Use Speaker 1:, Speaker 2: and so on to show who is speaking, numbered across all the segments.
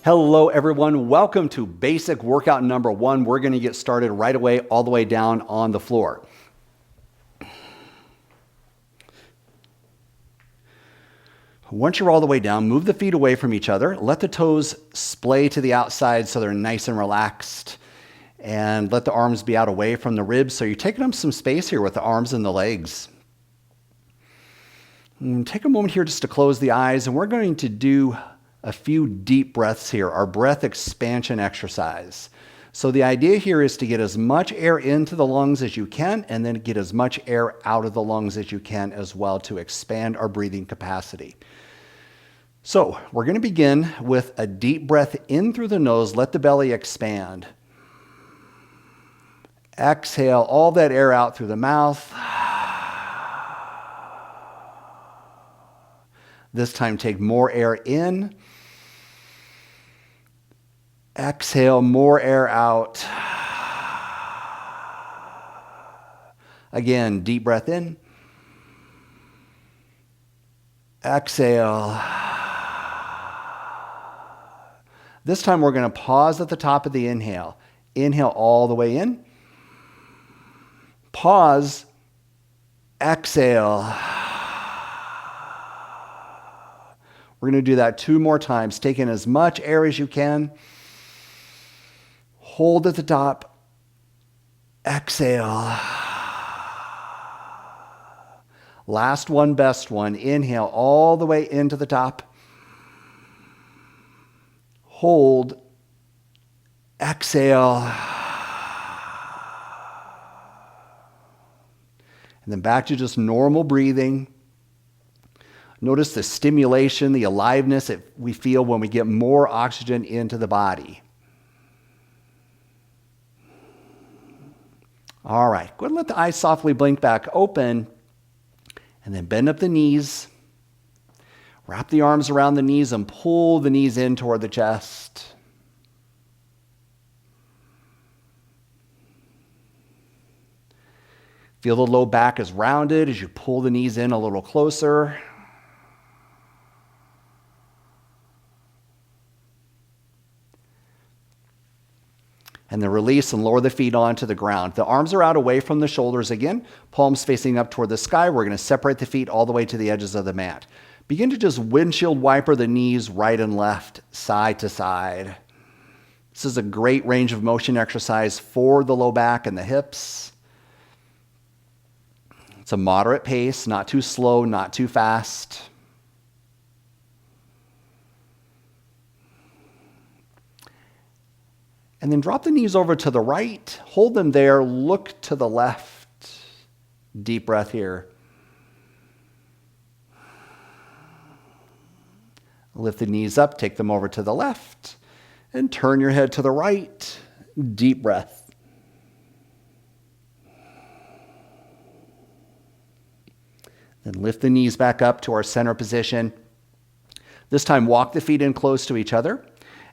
Speaker 1: Hello everyone, welcome to basic workout number 1. We're going to get started right away, all the way down on the floor. Once you're all the way down, move the feet away from each other. Let the toes splay to the outside so they're nice and relaxed. And let the arms be out away from the ribs so you're taking up some space here with the arms and the legs. And take a moment here just to close the eyes, and we're going to do a few deep breaths here, our breath expansion exercise. So the idea here is to get as much air into the lungs as you can, and then get as much air out of the lungs as you can as well to expand our breathing capacity. So we're going to begin with a deep breath in through the nose. Let the belly expand. Exhale all that air out through the mouth. This time take more air in. Exhale more air out. Again, deep breath in. Exhale. This time we're going to pause at the top of the inhale. Inhale all the way in. Pause. Exhale. We're going to do that 2 more times. Take in as much air as you can. Hold at the top. Exhale. Last one, best one. Inhale all the way into the top. Hold. Exhale. And then back to just normal breathing. Notice the stimulation, the aliveness that we feel when we get more oxygen into the body. All right, go ahead and let the eyes softly blink back open, and then bend up the knees. Wrap the arms around the knees and pull the knees in toward the chest. Feel the low back is rounded as you pull the knees in a little closer. And then release and lower the feet onto the ground. The arms are out away from the shoulders again, palms facing up toward the sky. We're going to separate the feet all the way to the edges of the mat. Begin to just windshield wiper the knees right and left, side to side. This is a great range of motion exercise for the low back and the hips. It's a moderate pace, not too slow, not too fast. And then drop the knees over to the right. Hold them there. Look to the left. Deep breath here. Lift the knees up. Take them over to the left. And turn your head to the right. Deep breath. Then lift the knees back up to our center position. This time, walk the feet in close to each other.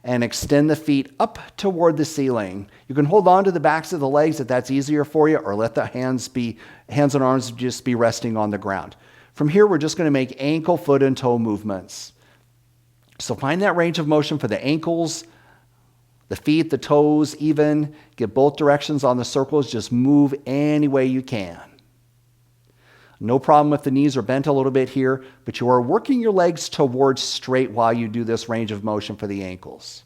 Speaker 1: And extend the feet up toward the ceiling. You can hold on to the backs of the legs if that's easier for you, or let the hands and arms just be resting on the ground. From here, we're just going to make ankle, foot, and toe movements. So find that range of motion for the ankles, the feet, the toes even. Get both directions on the circles. Just move any way you can. No problem if the knees are bent a little bit here, but you are working your legs towards straight while you do this range of motion for the ankles.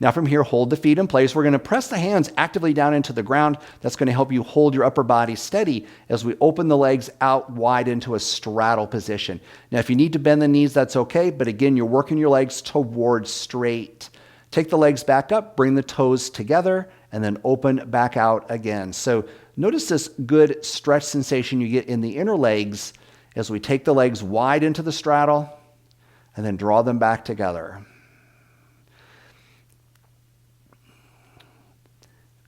Speaker 1: Now from here, hold the feet in place. We're going to press the hands actively down into the ground. That's going to help you hold your upper body steady as we open the legs out wide into a straddle position. Now if you need to bend the knees, that's okay, but again, you're working your legs towards straight. Take the legs back up, bring the toes together, and then open back out again. So notice this good stretch sensation you get in the inner legs as we take the legs wide into the straddle and then draw them back together.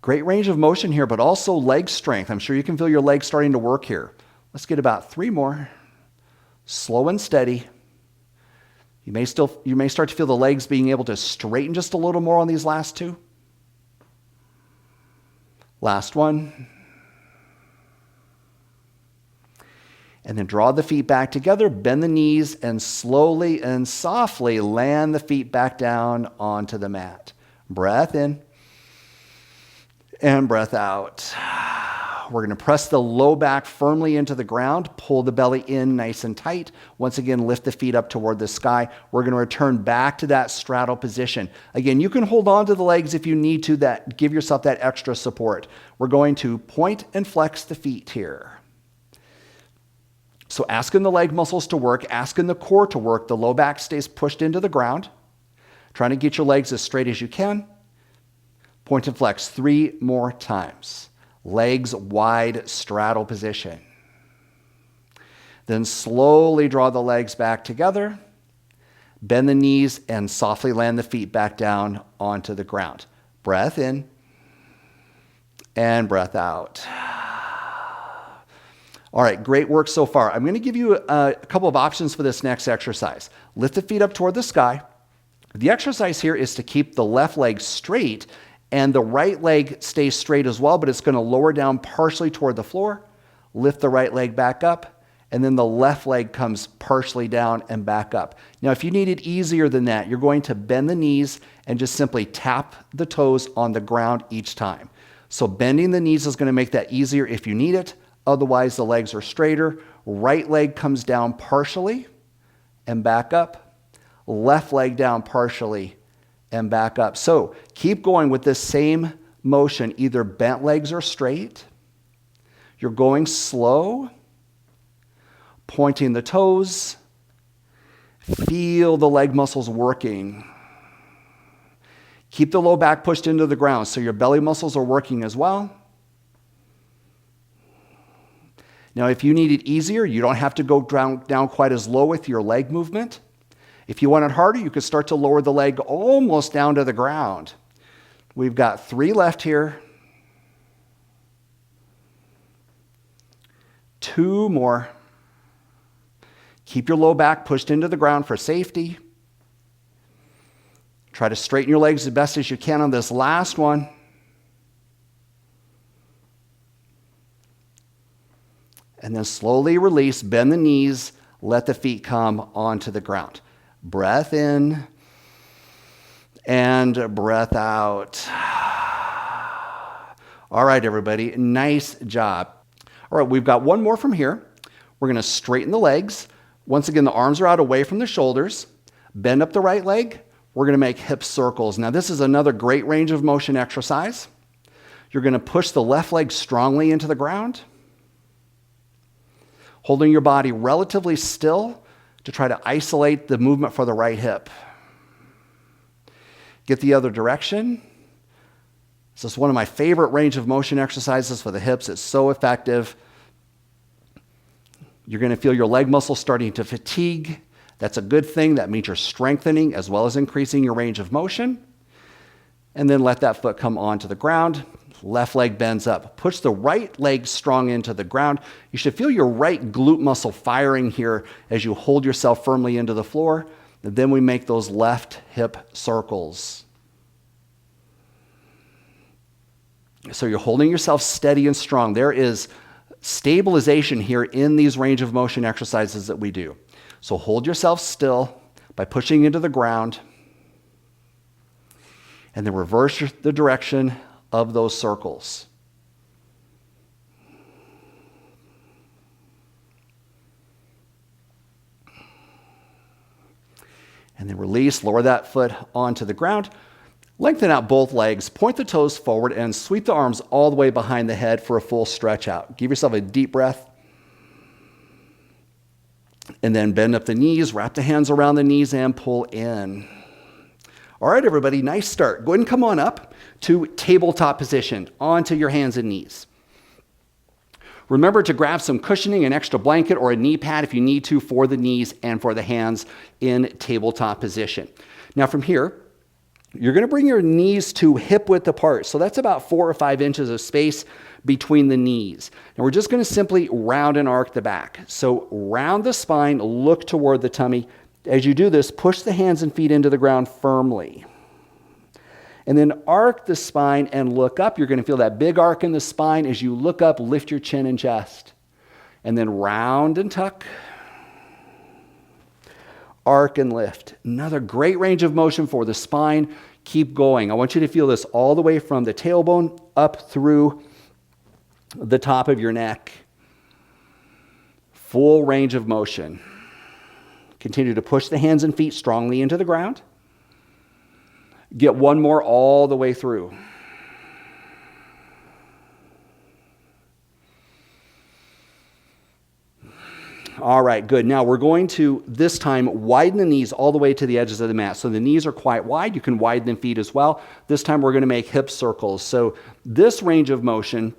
Speaker 1: Great range of motion here, but also leg strength. I'm sure you can feel your legs starting to work here. Let's get about 3 more. Slow and steady. You may start to feel the legs being able to straighten just a little more on these last 2. Last one. And then draw the feet back together, bend the knees, and slowly and softly land the feet back down onto the mat. Breath in and breath out. We're going to press the low back firmly into the ground, pull the belly in nice and tight. Once again, lift the feet up toward the sky. We're going to return back to that straddle position. Again, you can hold on to the legs if you need to, give yourself that extra support. We're going to point and flex the feet here. So asking the leg muscles to work, asking the core to work, the low back stays pushed into the ground. Trying to get your legs as straight as you can. Point and flex 3 more times. Legs wide, straddle position. Then slowly draw the legs back together. Bend the knees and softly land the feet back down onto the ground. Breath in and breath out. All right, great work so far. I'm going to give you a couple of options for this next exercise. Lift the feet up toward the sky. The exercise here is to keep the left leg straight and the right leg stays straight as well, but it's going to lower down partially toward the floor. Lift the right leg back up, and then the left leg comes partially down and back up. Now, if you need it easier than that, you're going to bend the knees and just simply tap the toes on the ground each time. So bending the knees is going to make that easier if you need it. Otherwise, the legs are straighter. Right leg comes down partially and back up. Left leg down partially and back up. So keep going with this same motion, either bent legs or straight. You're going slow, pointing the toes. Feel the leg muscles working. Keep the low back pushed into the ground so your belly muscles are working as well. Now, if you need it easier, you don't have to go down quite as low with your leg movement. If you want it harder, you could start to lower the leg almost down to the ground. We've got 3 left here. 2 more. Keep your low back pushed into the ground for safety. Try to straighten your legs as best as you can on this last one. And then slowly release, bend the knees, let the feet come onto the ground. Breath in and breath out. All right, everybody, nice job. All right, we've got one more from here. We're going to straighten the legs. Once again, the arms are out away from the shoulders. Bend up the right leg. We're going to make hip circles. Now, this is another great range of motion exercise. You're going to push the left leg strongly into the ground, holding your body relatively still to try to isolate the movement for the right hip. Get the other direction. This is one of my favorite range of motion exercises for the hips. It's so effective. You're going to feel your leg muscles starting to fatigue. That's a good thing. That means you're strengthening as well as increasing your range of motion. And then let that foot come onto the ground. Left leg bends up. Push the right leg strong into the ground. You should feel your right glute muscle firing here as you hold yourself firmly into the floor. And then we make those left hip circles. So you're holding yourself steady and strong. There is stabilization here in these range of motion exercises that we do. So hold yourself still by pushing into the ground. And then reverse the direction of those circles. And then release, lower that foot onto the ground. Lengthen out both legs, point the toes forward, and sweep the arms all the way behind the head for a full stretch out. Give yourself a deep breath. And then bend up the knees, wrap the hands around the knees, and pull in. All right, everybody, nice start. Go ahead and come on up to tabletop position, onto your hands and knees. Remember to grab some cushioning, an extra blanket, or a knee pad if you need to for the knees and for the hands in tabletop position. Now from here, you're going to bring your knees to hip width apart. So that's about 4 or 5 inches of space between the knees. And we're just going to simply round and arc the back. So round the spine, look toward the tummy. As you do this, push the hands and feet into the ground firmly. And then arc the spine and look up. You're going to feel that big arc in the spine. As you look up, lift your chin and chest. And then round and tuck. Arc and lift. Another great range of motion for the spine. Keep going. I want you to feel this all the way from the tailbone up through the top of your neck. Full range of motion. Continue to push the hands and feet strongly into the ground. Get one more all the way through. All right, good. Now we're going to, this time, widen the knees all the way to the edges of the mat. So the knees are quite wide. You can widen the feet as well. This time we're going to make hip circles. So this range of motion,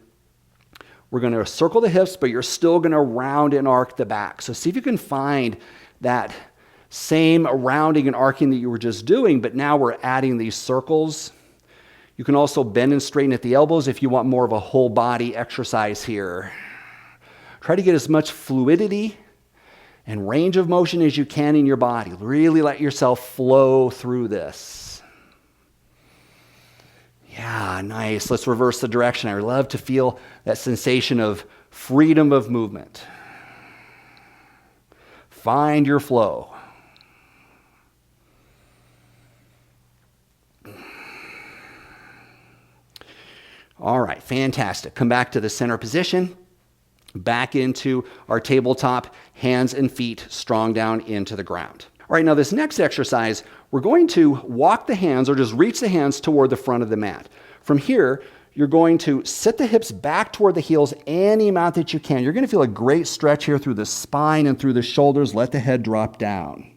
Speaker 1: we're going to circle the hips, but you're still going to round and arc the back. So see if you can find that same rounding and arcing that you were just doing, but now we're adding these circles. You can also bend and straighten at the elbows if you want more of a whole body exercise here. Try to get as much fluidity and range of motion as you can in your body. Really let yourself flow through this. Yeah, nice. Let's reverse the direction. I love to feel that sensation of freedom of movement. Find your flow. All right, fantastic. Come back to the center position. Back into our tabletop, hands and feet strong down into the ground. All right, now this next exercise, we're going to walk the hands or just reach the hands toward the front of the mat. From here, you're going to sit the hips back toward the heels any amount that you can. You're going to feel a great stretch here through the spine and through the shoulders. Let the head drop down.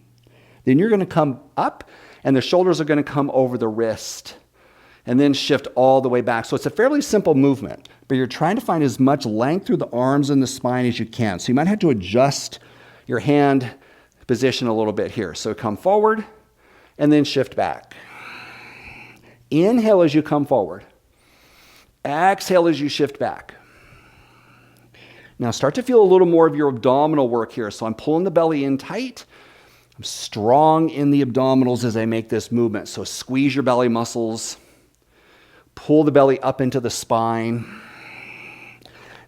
Speaker 1: Then you're going to come up and the shoulders are going to come over the wrist. And then shift all the way back. So it's a fairly simple movement, but you're trying to find as much length through the arms and the spine as you can. So you might have to adjust your hand position a little bit here. So come forward and then shift back. Inhale as you come forward. Exhale as you shift back. Now start to feel a little more of your abdominal work here. So I'm pulling the belly in tight. I'm strong in the abdominals as I make this movement. So squeeze your belly muscles. Pull the belly up into the spine.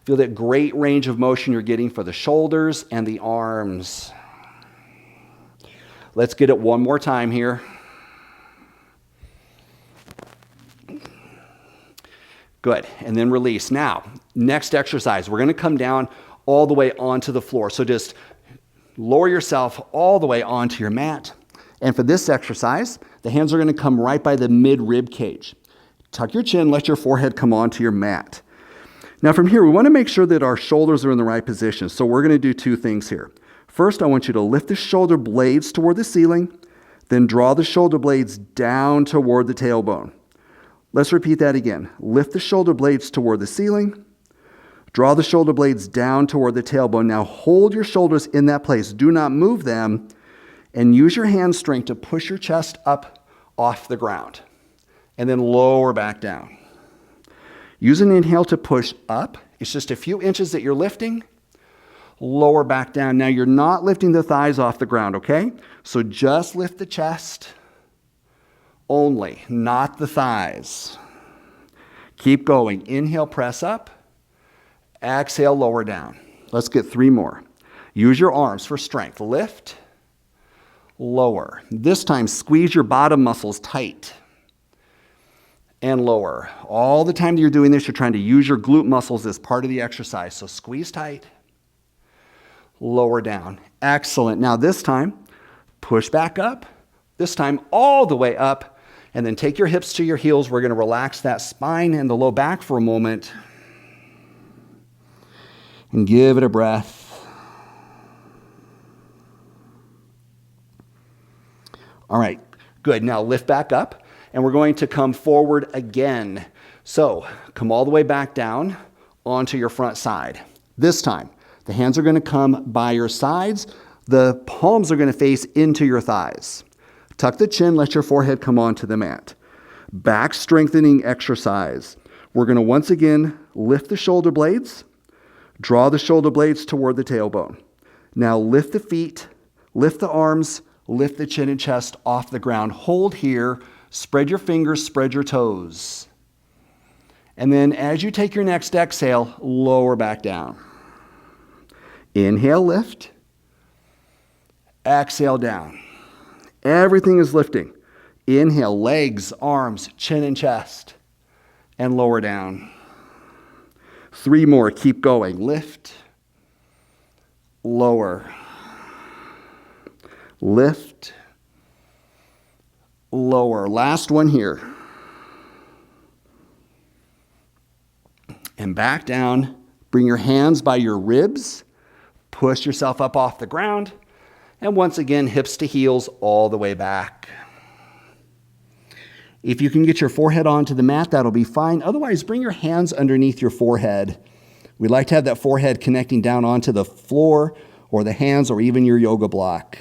Speaker 1: Feel that great range of motion you're getting for the shoulders and the arms. Let's get it one more time here. Good, and then release. Now, next exercise, we're gonna come down all the way onto the floor. So just lower yourself all the way onto your mat. And for this exercise, the hands are gonna come right by the mid-rib cage. Tuck your chin, let your forehead come onto your mat. Now from here, we want to make sure that our shoulders are in the right position. So we're going to do two things here. First, I want you to lift the shoulder blades toward the ceiling, then draw the shoulder blades down toward the tailbone. Let's repeat that again. Lift the shoulder blades toward the ceiling, draw the shoulder blades down toward the tailbone. Now hold your shoulders in that place. Do not move them, and use your hand strength to push your chest up off the ground. And then lower back down. Use an inhale to push up. It's just a few inches that you're lifting. Lower back down. Now you're not lifting the thighs off the ground, okay? So just lift the chest only, not the thighs. Keep going. Inhale, press up. Exhale, lower down. Let's get 3 more. Use your arms for strength. Lift, lower. This time, squeeze your bottom muscles tight. And lower. All the time that you're doing this, you're trying to use your glute muscles as part of the exercise. So squeeze tight, lower down. Excellent. Now this time, push back up. This time all the way up. And then take your hips to your heels. We're going to relax that spine and the low back for a moment. And give it a breath. All right, good. Now lift back up. And we're going to come forward again. So come all the way back down onto your front side. This time, the hands are going to come by your sides. The palms are going to face into your thighs. Tuck the chin, let your forehead come onto the mat. Back strengthening exercise. We're going to once again lift the shoulder blades, draw the shoulder blades toward the tailbone. Now lift the feet, lift the arms, lift the chin and chest off the ground. Hold here. Spread your fingers, spread your toes. And then as you take your next exhale, lower back down. Inhale, lift. Exhale, down. Everything is lifting. Inhale, legs, arms, chin and chest, and lower down. 3 more, keep going. Lift, lower, lift, lower. Last one here. And back down. Bring your hands by your ribs. Push yourself up off the ground. And once again, hips to heels all the way back. If you can get your forehead onto the mat, that'll be fine. Otherwise, bring your hands underneath your forehead. We'd like to have that forehead connecting down onto the floor or the hands or even your yoga block.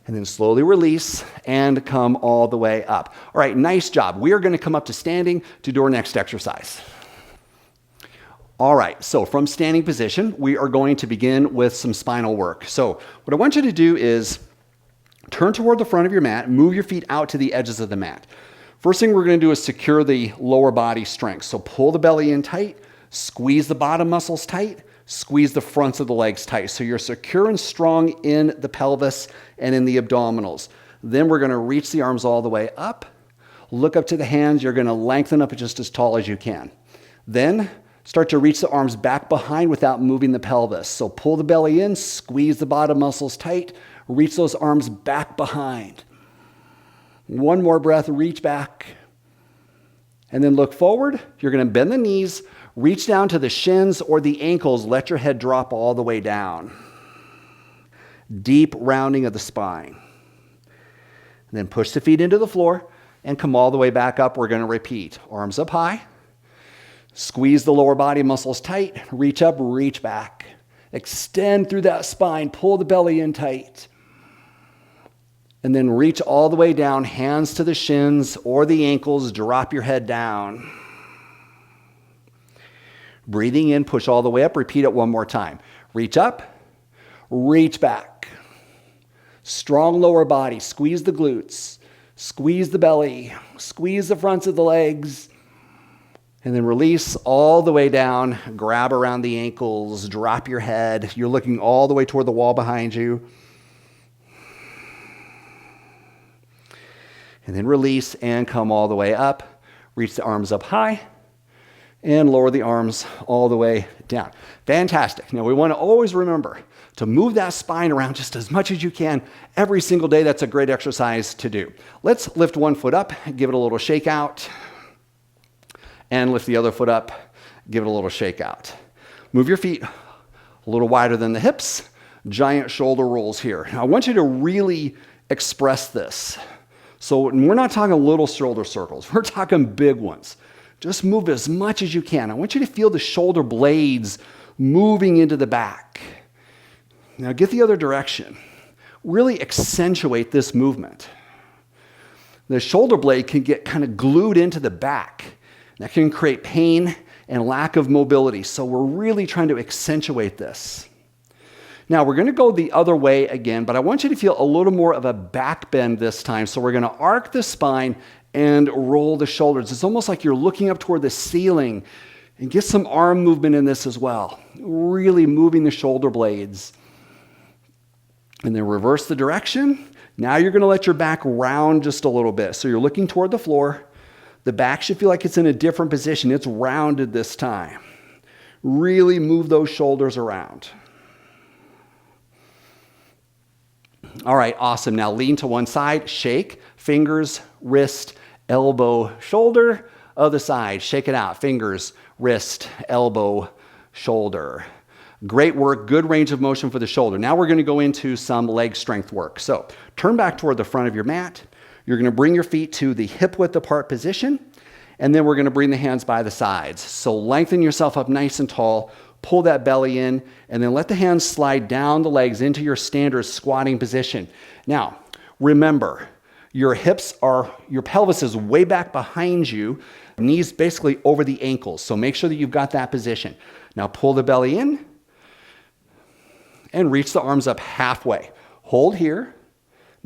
Speaker 1: And then slowly release and come all the way up. All right, nice job. We are going to come up to standing to do our next exercise. All right, so from standing position, we are going to begin with some spinal work. So what I want you to do is turn toward the front of your mat, move your feet out to the edges of the mat. First thing we're going to do is secure the lower body strength. So pull the belly in tight, squeeze the bottom muscles tight, squeeze the fronts of the legs tight. So you're secure and strong in the pelvis and in the abdominals. Then we're going to reach the arms all the way up, look up to the hands. You're going to lengthen up just as tall as you can. Then start to reach the arms back behind without moving the pelvis. So pull the belly in, squeeze the bottom muscles tight, reach those arms back behind. One more breath, reach back. And then look forward. You're going to bend the knees, reach down to the shins or the ankles, let your head drop all the way down. Deep rounding of the spine. And then push the feet into the floor and come all the way back up. We're going to repeat. Arms up high. Squeeze the lower body muscles tight, reach up, reach back. Extend through that spine, pull the belly in tight. And then reach all the way down, hands to the shins or the ankles, drop your head down. Breathing in, push all the way up, repeat it one more time. Reach up, reach back. Strong lower body, squeeze the glutes, squeeze the belly, squeeze the fronts of the legs. And then release all the way down, grab around the ankles, drop your head. You're looking all the way toward the wall behind you. And then release and come all the way up. Reach the arms up high and lower the arms all the way down. Fantastic. Now we want to always remember to move that spine around just as much as you can every single day. That's a great exercise to do. Let's lift one foot up, give it a little shake out. And lift the other foot up, give it a little shake out. Move your feet a little wider than the hips. Giant shoulder rolls here. Now I want you to really express this. So we're not talking little shoulder circles. We're talking big ones. Just move as much as you can. I want you to feel the shoulder blades moving into the back. Now get the other direction. Really accentuate this movement. The shoulder blade can get kind of glued into the back. That can create pain and lack of mobility. So we're really trying to accentuate this. Now we're going to go the other way again, but I want you to feel a little more of a back bend this time. So we're going to arc the spine and roll the shoulders. It's almost like you're looking up toward the ceiling, and get some arm movement in this as well. Really moving the shoulder blades. And then reverse the direction. Now you're going to let your back round just a little bit. So you're looking toward the floor. The back should feel like it's in a different position. It's rounded this time. Really move those shoulders around. All right, awesome. Now lean to one side, shake, fingers, wrist, elbow, shoulder. Other side, shake it out, fingers, wrist, elbow, shoulder. Great work, good range of motion for the shoulder. Now we're going to go into some leg strength work. So turn back toward the front of your mat. You're going to bring your feet to the hip width apart position, and then we're going to bring the hands by the sides. So lengthen yourself up nice and tall, pull that belly in, and then let the hands slide down the legs into your standard squatting position. Now, remember, your pelvis is way back behind you, knees basically over the ankles. So make sure that you've got that position. Now pull the belly in and reach the arms up halfway. Hold here.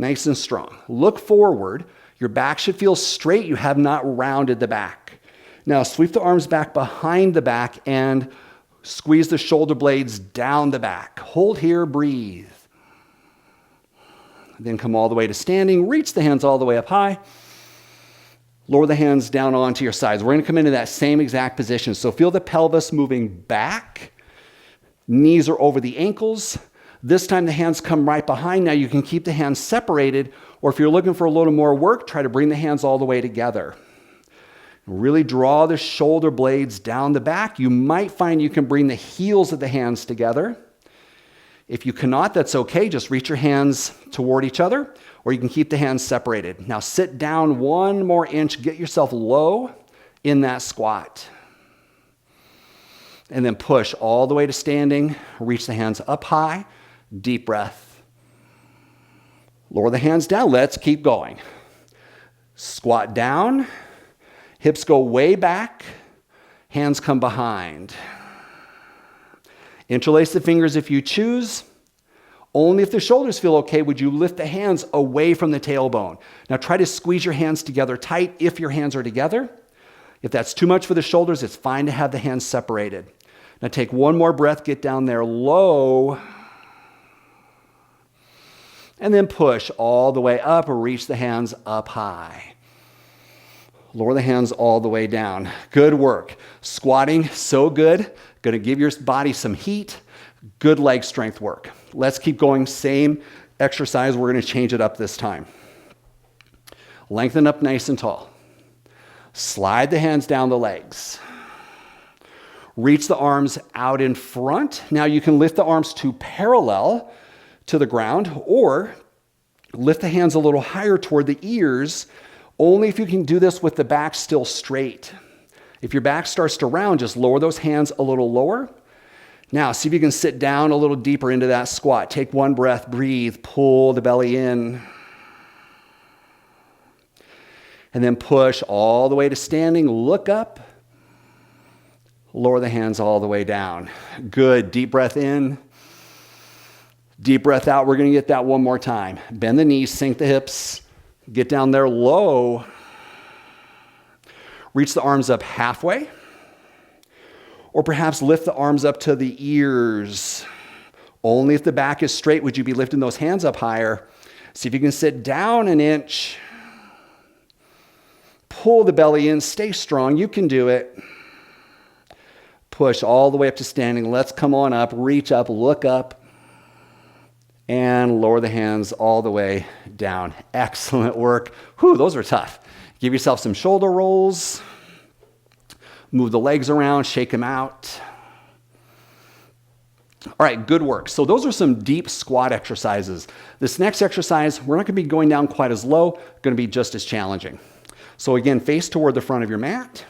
Speaker 1: Nice and strong. Look forward. Your back should feel straight. You have not rounded the back. Now sweep the arms back behind the back and squeeze the shoulder blades down the back. Hold here, breathe. Then come all the way to standing. Reach the hands all the way up high. Lower the hands down onto your sides. We're going to come into that same exact position. So feel the pelvis moving back. Knees are over the ankles. This time the hands come right behind. Now you can keep the hands separated, or if you're looking for a little more work, try to bring the hands all the way together. Really draw the shoulder blades down the back. You might find you can bring the heels of the hands together. If you cannot, that's okay. Just reach your hands toward each other, or you can keep the hands separated. Now sit down 1 more inch. Get yourself low in that squat. And then push all the way to standing. Reach the hands up high. Deep breath. Lower the hands down. Let's keep going. Squat down. Hips go way back. Hands come behind. Interlace the fingers if you choose. Only if the shoulders feel okay would you lift the hands away from the tailbone. Now try to squeeze your hands together tight if your hands are together. If that's too much for the shoulders, it's fine to have the hands separated. Now take 1 more breath, get down there low, and then push all the way up or reach the hands up high. Lower the hands all the way down. Good work. Squatting, so good. Going to give your body some heat. Good leg strength work. Let's keep going. Same exercise. We're going to change it up this time. Lengthen up nice and tall. Slide the hands down the legs. Reach the arms out in front. Now you can lift the arms to parallel to the ground, or lift the hands a little higher toward the ears, only if you can do this with the back still straight. If your back starts to round, just lower those hands a little lower. Now, see if you can sit down a little deeper into that squat. Take 1 breath, breathe, pull the belly in. And then push all the way to standing, look up. Lower the hands all the way down. Good, deep breath in. Deep breath out. We're going to get that 1 more time. Bend the knees, sink the hips. Get down there low. Reach the arms up halfway. Or perhaps lift the arms up to the ears. Only if the back is straight would you be lifting those hands up higher. See if you can sit down 1 inch. Pull the belly in. Stay strong. You can do it. Push all the way up to standing. Let's come on up. Reach up. Look up. And lower the hands all the way down. Excellent work. Whew, those were tough. Give yourself some shoulder rolls. Move the legs around, shake them out. All right, good work. So those are some deep squat exercises. This next exercise, we're not going to be going down quite as low, going to be just as challenging. So again, face toward the front of your mat.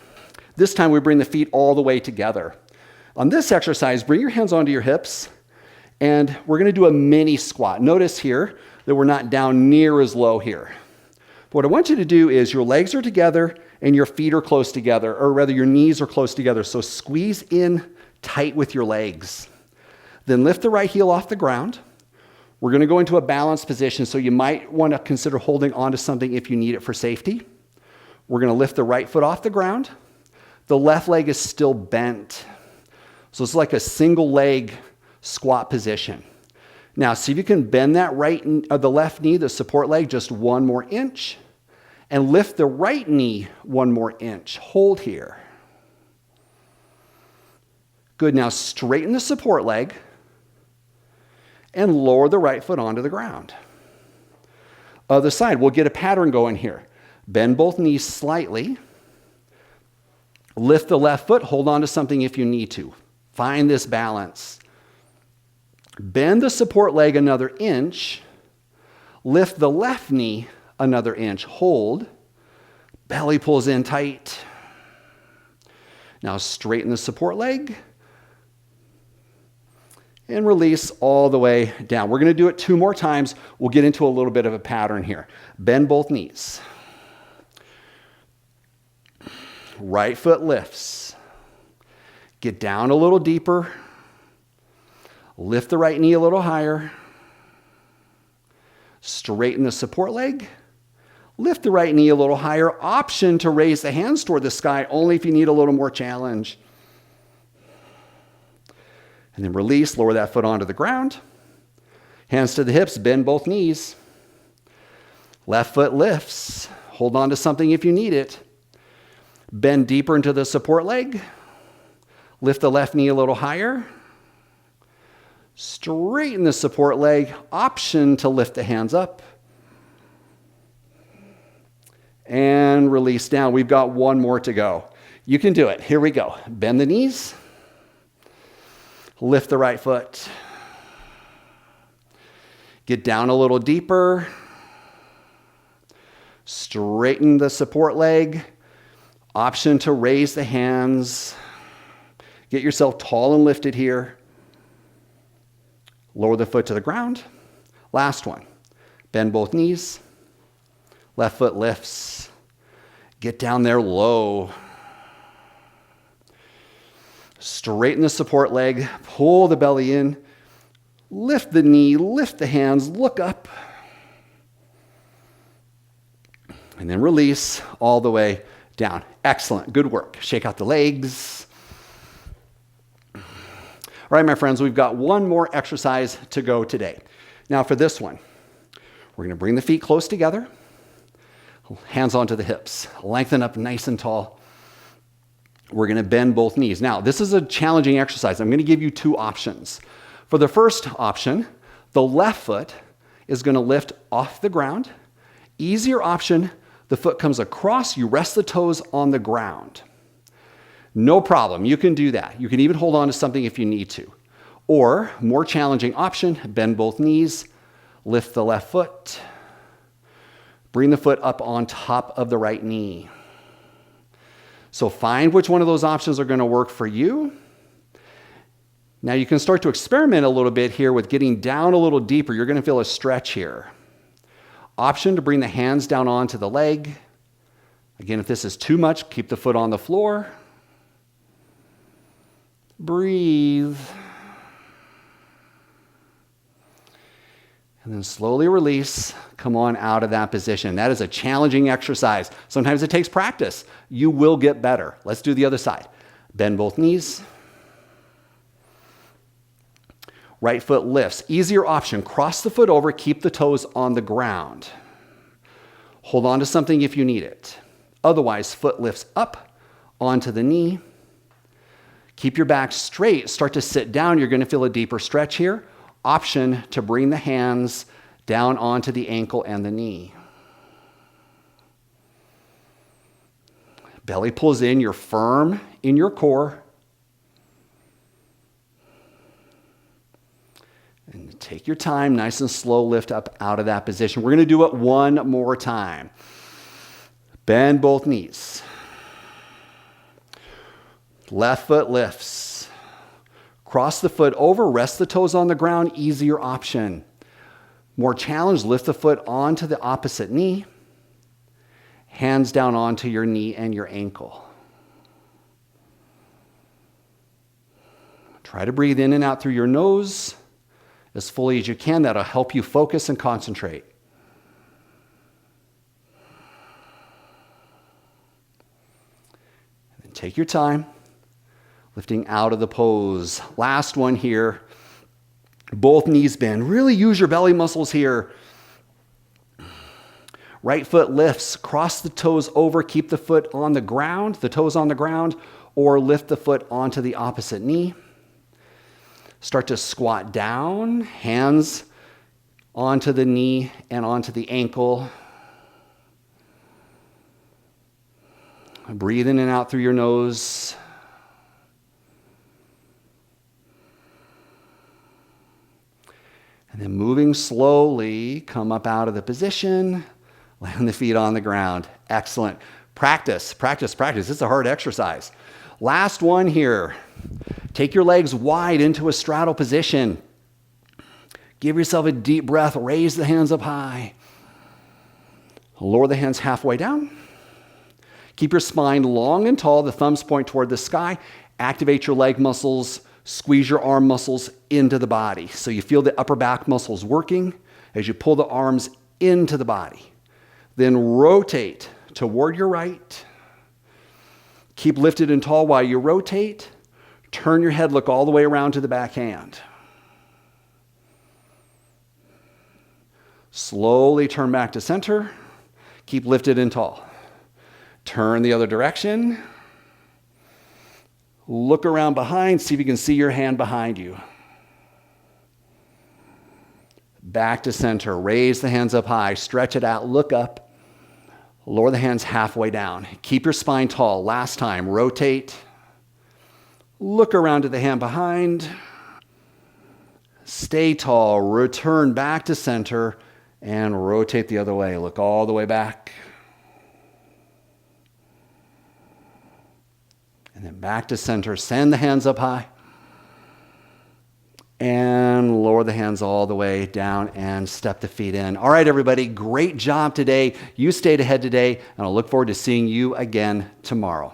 Speaker 1: This time we bring the feet all the way together. On this exercise, bring your hands onto your hips. And we're going to do a mini squat. Notice here that we're not down near as low here. But what I want you to do is your legs are together and your feet are close together, or rather your knees are close together. So squeeze in tight with your legs. Then lift the right heel off the ground. We're going to go into a balanced position, so you might want to consider holding onto something if you need it for safety. We're going to lift the right foot off the ground. The left leg is still bent. So it's like a single leg squat position. Now, see if you can bend that the left knee, the support leg, just 1 more inch, and lift the right knee 1 more inch. Hold here. Good. Now straighten the support leg and lower the right foot onto the ground. Other side, we'll get a pattern going here. Bend both knees slightly. Lift the left foot, hold on to something if you need to. Find this balance. Bend the support leg another inch. Lift the left knee another inch. Hold. Belly pulls in tight. Now straighten the support leg. And release all the way down. We're going to do it 2 more times. We'll get into a little bit of a pattern here. Bend both knees. Right foot lifts. Get down a little deeper. Lift the right knee a little higher. Straighten the support leg. Lift the right knee a little higher. Option to raise the hands toward the sky only if you need a little more challenge. And then release, lower that foot onto the ground. Hands to the hips, bend both knees. Left foot lifts. Hold on to something if you need it. Bend deeper into the support leg. Lift the left knee a little higher. Straighten the support leg. Option to lift the hands up. And release down. We've got one more to go. You can do it. Here we go. Bend the knees. Lift the right foot. Get down a little deeper. Straighten the support leg. Option to raise the hands. Get yourself tall and lifted here. Lower the foot to the ground. Last one. Bend both knees. Left foot lifts. Get down there low. Straighten the support leg. Pull the belly in. Lift the knee. Lift the hands. Look up. And then release all the way down. Excellent. Good work. Shake out the legs. All right, my friends, we've got one more exercise to go today. Now for this one, we're going to bring the feet close together. Hands onto the hips. Lengthen up nice and tall. We're going to bend both knees. Now, this is a challenging exercise. I'm going to give you two options. For the first option, the left foot is going to lift off the ground. Easier option, the foot comes across, you rest the toes on the ground. No problem, you can do that. You can even hold on to something if you need to. Or, more challenging option, bend both knees, lift the left foot, bring the foot up on top of the right knee. So find which one of those options are going to work for you. Now you can start to experiment a little bit here with getting down a little deeper. You're going to feel a stretch here. Option to bring the hands down onto the leg. Again, if this is too much, keep the foot on the floor. Breathe. And then slowly release. Come on out of that position. That is a challenging exercise. Sometimes it takes practice. You will get better. Let's do the other side. Bend both knees. Right foot lifts. Easier option. Cross the foot over. Keep the toes on the ground. Hold on to something if you need it. Otherwise, foot lifts up onto the knee. Keep your back straight. Start to sit down. You're going to feel a deeper stretch here. Option to bring the hands down onto the ankle and the knee. Belly pulls in. You're firm in your core. And take your time, nice and slow, lift up out of that position. We're going to do it one more time. Bend both knees. Left foot lifts. Cross the foot over, rest the toes on the ground, easier option. More challenge, lift the foot onto the opposite knee. Hands down onto your knee and your ankle. Try to breathe in and out through your nose as fully as you can. That'll help you focus and concentrate. And then take your time, lifting out of the pose. Last one here. Both knees bend. Really use your belly muscles here. Right foot lifts. Cross the toes over. Keep the foot on the ground, the toes on the ground, or lift the foot onto the opposite knee. Start to squat down, hands onto the knee and onto the ankle. Breathe in and out through your nose. And then moving slowly, come up out of the position, land the feet on the ground. Excellent. Practice, practice, practice. It's a hard exercise. Last one here. Take your legs wide into a straddle position. Give yourself a deep breath. Raise the hands up high. Lower the hands halfway down. Keep your spine long and tall. The thumbs point toward the sky. Activate your leg muscles. Squeeze your arm muscles into the body. So you feel the upper back muscles working as you pull the arms into the body. Then rotate toward your right. Keep lifted and tall while you rotate. Turn your head, look all the way around to the back hand. Slowly turn back to center. Keep lifted and tall. Turn the other direction. Look around behind, see if you can see your hand behind you. Back to center. Raise the hands up high. Stretch it out. Look up. Lower the hands halfway down. Keep your spine tall. Last time. Rotate. Look around to the hand behind. Stay tall. Return back to center and rotate the other way. Look all the way back. And then back to center. Send the hands up high. And lower the hands all the way down and step the feet in. All right, everybody, great job today. You stayed ahead today, and I'll look forward to seeing you again tomorrow.